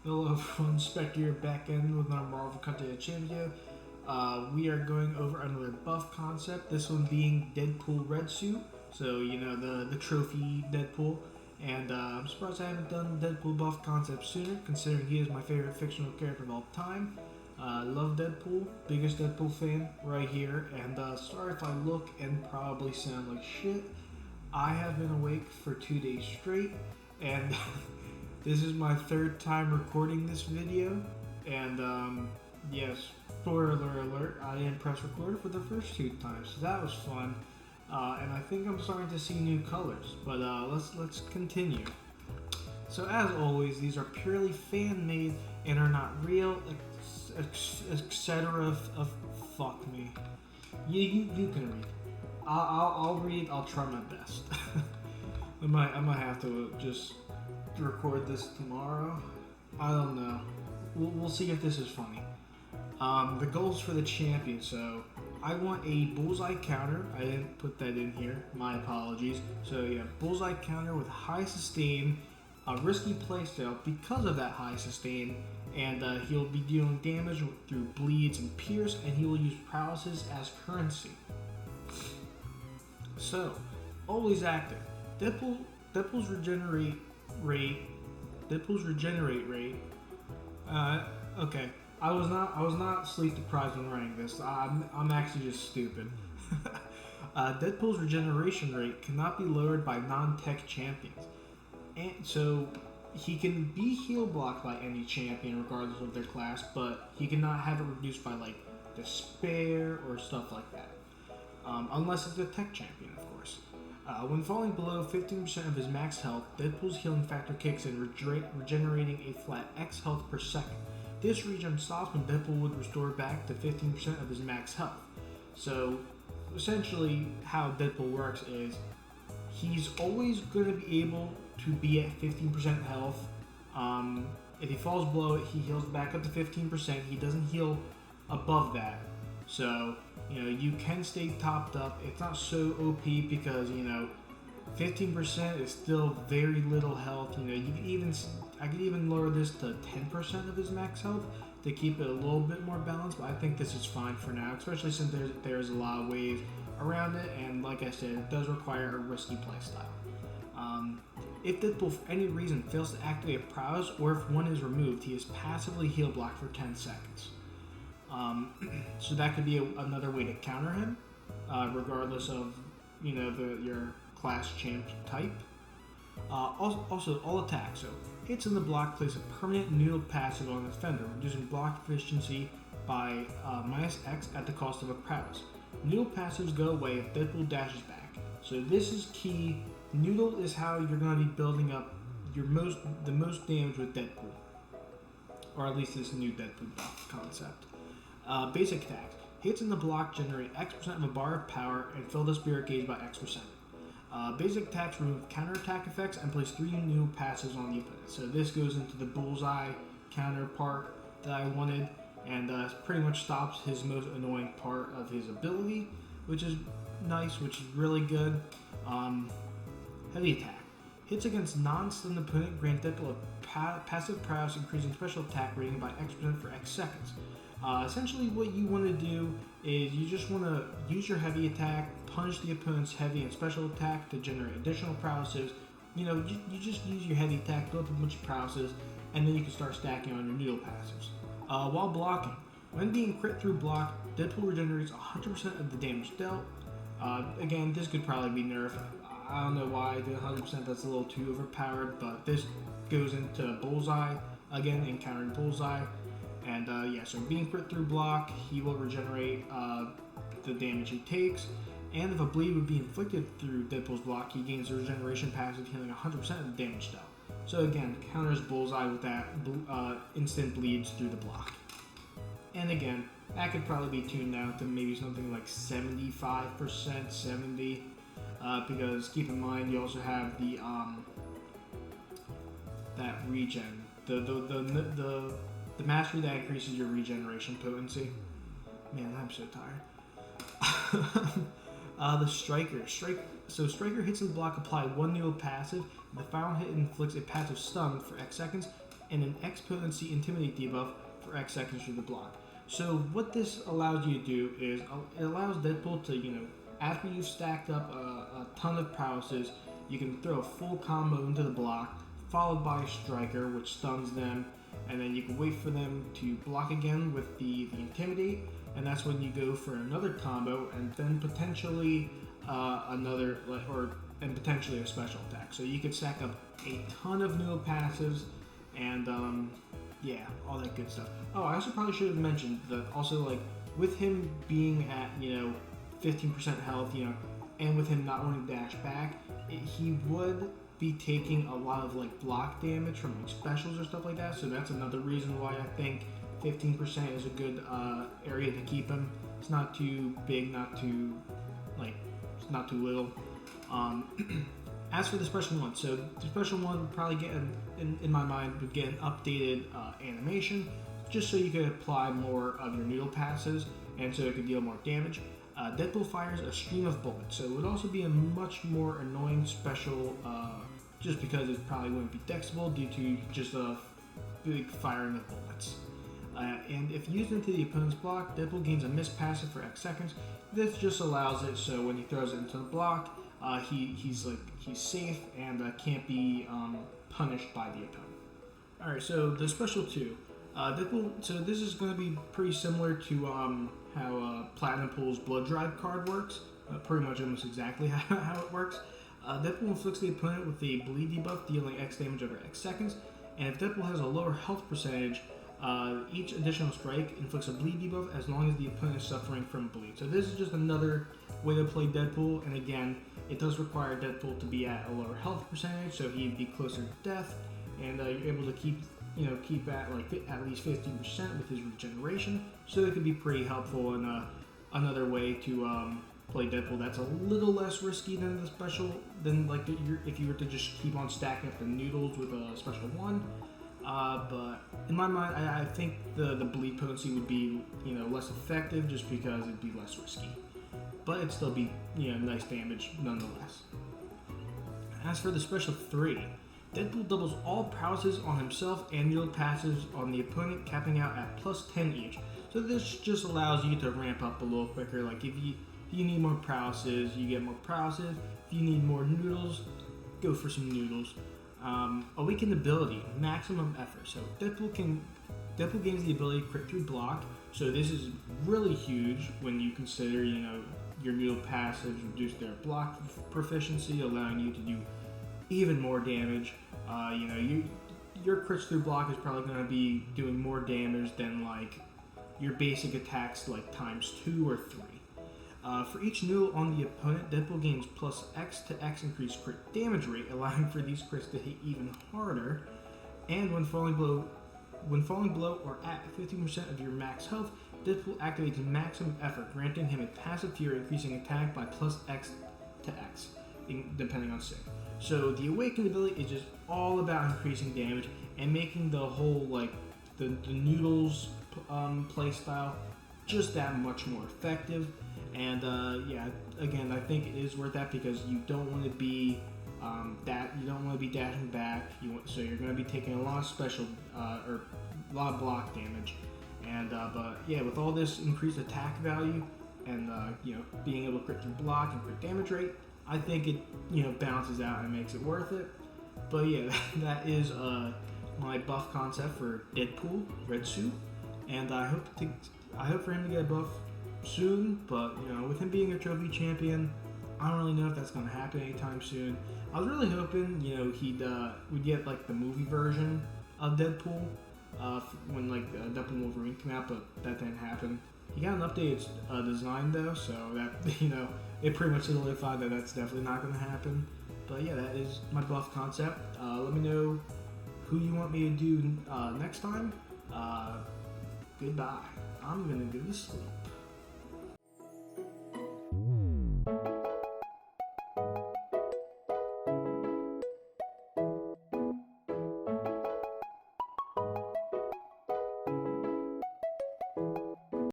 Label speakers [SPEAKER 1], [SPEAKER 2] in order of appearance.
[SPEAKER 1] Hello everyone, Spectre here back in with another Marvel Content video. We are going over another buff concept, this one being Deadpool Red Suit. So, you know, the trophy Deadpool. And I'm surprised I haven't done Deadpool buff concept sooner, considering he is my favorite fictional character of all time. Love Deadpool, biggest Deadpool fan right here. And sorry if I look and probably sound like shit. I have been awake for 2 days straight, and this is my third time recording this video, and yes, spoiler alert, I didn't press record for the first 2 times, so that was fun, and I think I'm starting to see new colors, but let's continue. So as always, these are purely fan-made and are not real, etc. Fuck me. You can read. I'll read. I'll try my best. I might have to just record this tomorrow. I don't know. We'll see if this is funny. The goals for the champion. So I want a Bullseye counter. I didn't put that in here. My apologies. So yeah, Bullseye counter with high sustain, a risky playstyle because of that high sustain, and he'll be dealing damage through bleeds and pierce, and he will use prowesses as currency. So, always active. Deadpool's regenerate rate. Okay. I was not sleep deprived when writing this. I'm actually just stupid. Deadpool's regeneration rate cannot be lowered by non-tech champions, and so he can be heal blocked by any champion regardless of their class, but he cannot have it reduced by like despair or stuff like that. Unless it's a tech champion, of course. When falling below 15% of his max health, Deadpool's healing factor kicks in, regenerating a flat X health per second. This regen stops when Deadpool would restore back to 15% of his max health. So, essentially, how Deadpool works is he's always going to be able to be at 15% health. If he falls below it, he heals back up to 15%. He doesn't heal above that. So, you know, you can stay topped up. It's not so OP because, you know, 15% is still very little health. You know, I could even lower this to 10% of his max health to keep it a little bit more balanced, but I think this is fine for now, especially since there's a lot of ways around it, and like I said, it does require a risky playstyle. If Deadpool for any reason fails to activate a prowess, or if one is removed, he is passively heal blocked for 10 seconds. So that could be another way to counter him, regardless of, you know, your class champ type. Also, all attacks. So hits in the block place a permanent noodle passive on the defender, reducing block efficiency by minus X at the cost of a prowess. Noodle passives go away if Deadpool dashes back. So this is key. Noodle is how you're going to be building up the most damage with Deadpool, or at least this new Deadpool buff concept. Basic attacks. Hits in the block generate X% of a bar of power and fill the spirit gauge by X%. Basic attacks remove counterattack effects and place 3 new passives on the opponent. So this goes into the Bullseye counterpart that I wanted, and pretty much stops his most annoying part of his ability, which is nice, which is really good. Heavy attack. Hits against non-stunned opponent grant Deadpool a passive prowess, increasing special attack rating by X% for X seconds. Essentially what you want to do is you just want to use your heavy attack, punish the opponent's heavy and special attack to generate additional prowesses. You know, you just use your heavy attack, build up a bunch of prowesses, and then you can start stacking on your noodle passives. While blocking, when being crit through block, Deadpool regenerates 100% of the damage dealt. Again, this could probably be nerfed. I don't know why I did 100%, that's a little too overpowered, but this goes into Bullseye, again, encountering Bullseye. And yeah, so being crit through block, he will regenerate the damage he takes. And if a bleed would be inflicted through Deadpool's block, he gains a regeneration passive, healing 100% of the damage dealt. So again, counters Bullseye with that instant bleeds through the block. And again, that could probably be tuned down to maybe something like 75%, 70%, because keep in mind you also have the that regen, the mastery that increases your regeneration potency. Man, I'm so tired. The Striker. So Striker hits in the block, apply 1 new passive. The final hit inflicts a passive stun for X seconds. and an X potency intimidate debuff for X seconds through the block. So what this allows you to do is it allows Deadpool to, after you've stacked up a ton of prowesses, you can throw a full combo into the block, followed by a striker, which stuns them, and then you can wait for them to block again with the intimidate, and that's when you go for another combo, and then potentially potentially a special attack. So you could stack up a ton of noodle passives, and all that good stuff. Oh, I also probably should have mentioned that also, like, with him being at 15% health, and with him not wanting to dash back, he would be taking a lot of like block damage from like specials or stuff like that. So that's another reason why I think 15% is a good area to keep him. It's not too big, not too little. As for the special one, so the special one would probably get, in my mind, would get an updated animation, just so you could apply more of your noodle passes, and so it could deal more damage. Deadpool fires a stream of bullets, so it would also be a much more annoying special, just because it probably wouldn't be dexable due to just a big firing of bullets. And if used into the opponent's block, Deadpool gains a miss passive for X seconds. This just allows it so when he throws it into the block, he's safe and can't be punished by the opponent. All right, so the special 2, Deadpool. So this is going to be pretty similar to how Platinum Pool's Blood Drive card works. Pretty much almost exactly how it works. Deadpool inflicts the opponent with a bleed debuff, dealing X damage over X seconds. And if Deadpool has a lower health percentage, each additional strike inflicts a bleed debuff as long as the opponent is suffering from bleed. So this is just another way to play Deadpool, and again, it does require Deadpool to be at a lower health percentage, so he'd be closer to death, and you're able to keep at like at least 15% with his regeneration. So it could be pretty helpful and another way to play Deadpool that's a little less risky than the special, if you were to just keep on stacking up the noodles with a special 1. But in my mind, I think the bleed potency would be less effective just because it'd be less risky, but it'd still be nice damage nonetheless. As for the special 3, Deadpool doubles all prowesses on himself and noodle passes on the opponent, capping out at plus 10 each. So this just allows you to ramp up a little quicker. Like if you need more prowesses, you get more prowesses. If you need more noodles, go for some noodles. Awakened ability, maximum effort. So Deadpool gains the ability to crit through block. So this is really huge when you consider your noodle passives reduce their block proficiency, allowing you to do even more damage. Your crits through block is probably going to be doing more damage than like your basic attacks like times 2 or 3. For each noodle on the opponent, Deadpool gains plus X to X increased crit damage rate, allowing for these crits to hit even harder. And when falling below or at 15% of your max health, Deadpool activates maximum effort, granting him a passive fury, increasing attack by plus X to X, depending on sig. So the awakened ability is just all about increasing damage and making the whole the noodles playstyle just that much more effective. And again, I think it is worth that because you don't want to be dashing back. So you're going to be taking a lot of special or a lot of block damage. And with all this increased attack value and being able to crit through block and crit damage rate, I think it balances out and makes it worth it. But yeah, that is my buff concept for Deadpool Red Suit, and I hope for him to get a buff soon. But with him being a trophy champion, I don't really know if that's going to happen anytime soon. I was really hoping we'd get like the movie version of Deadpool when Deadpool Wolverine came out, but that didn't happen. He got an updated design though, so that it pretty much solidified that that's definitely not going to happen. But yeah, that is my buff concept. Let me know who you want me to do next time. Goodbye. I'm gonna go to sleep.